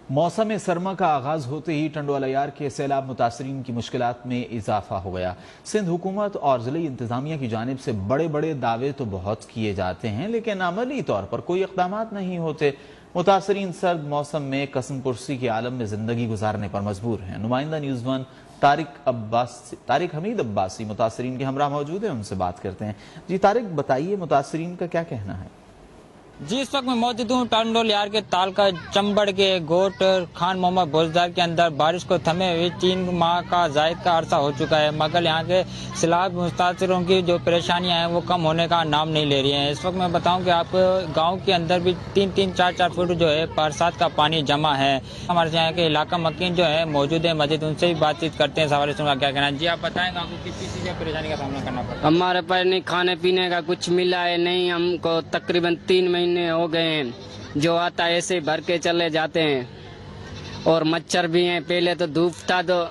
موسم سرما کا آغاز ہوتے ہی ٹنڈوالایار کے سیلاب متاثرین کی مشکلات میں اضافہ ہو گیا۔ سندھ حکومت اور ضلعی انتظامیہ کی جانب سے بڑے بڑے دعوے تو بہت کیے جاتے ہیں لیکن عملی طور پر کوئی اقدامات نہیں ہوتے۔ متاثرین سرد موسم میں قسم پرسی کے عالم میں زندگی گزارنے پر مجبور ہیں۔ نمائندہ نیوز ون طارق حمید عباسی متاثرین کے ہمراہ موجود ہیں، ان سے بات کرتے ہیں۔ جی طارق، بتائیے متاثرین کا کیا کہنا ہے؟ جی، اس وقت میں موجود ہوں ٹنڈولیار کے تعلقہ چمبڑ کے گوٹ خان محمد بوزدار کے اندر۔ بارش کو تھمے ہوئے 3 ماہ کا زائد کا عرصہ ہو چکا ہے، مگر یہاں کے سیلاب متاثروں کی جو پریشانیاں ہیں وہ کم ہونے کا نام نہیں لے رہی ہیں۔ اس وقت میں بتاؤں کہ آپ گاؤں کے اندر بھی 3-3 4-4 فٹ جو ہے برسات کا پانی جمع ہے۔ ہمارے یہاں کے علاقہ مکین جو ہے موجود ہے مسجد، ان سے بھی بات چیت کرتے ہیں، سوال کا کیا کہنا ہے۔ جی آپ بتائیں گے آپ کو کس چیز کی پریشانی کا سامنا کرنا پڑتا ہے؟ ہمارے پاس نہیں کھانے پینے کا کچھ ملا ہے نہیں، ہم کو تقریباً 3 مہینے ہو گئے ہیں، جو آتا ہے ایسے بھر کے چلے جاتے ہیں، اور مچھر بھی ہیں۔ پہلے تو دھوپ تھا تو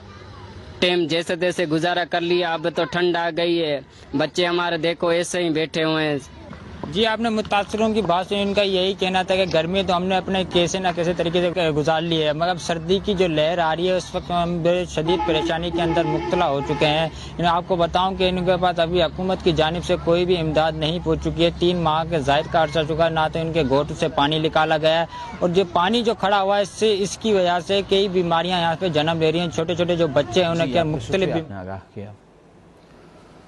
ٹائم جیسے تیسے گزارا کر لیا، اب تو ٹھنڈ آ گئی ہے، بچے ہمارے دیکھو ایسے ہی بیٹھے ہوئے ہیں۔ جی آپ نے متاثروں کی بات سنی، ان کا یہی کہنا تھا کہ گرمی تو ہم نے اپنے کیسے نہ کیسے طریقے سے گزار لی ہے، مگر سردی کی جو لہر آ رہی ہے اس وقت ہم بے شدید پریشانی کے اندر مبتلا ہو چکے ہیں۔ آپ کو بتاؤں کہ ان کے پاس ابھی حکومت کی جانب سے کوئی بھی امداد نہیں پہنچ چکی ہے۔ 3 ماہ کے زائد کا عرصہ چکا ہے، نہ تو ان کے گھوٹ سے پانی نکالا گیا ہے، اور جو پانی جو کھڑا ہوا ہے اس کی وجہ سے کئی بیماریاں یہاں پہ جنم لے رہی ہیں۔ چھوٹے چھوٹے جو بچے ہیں انہیں کیا مختلف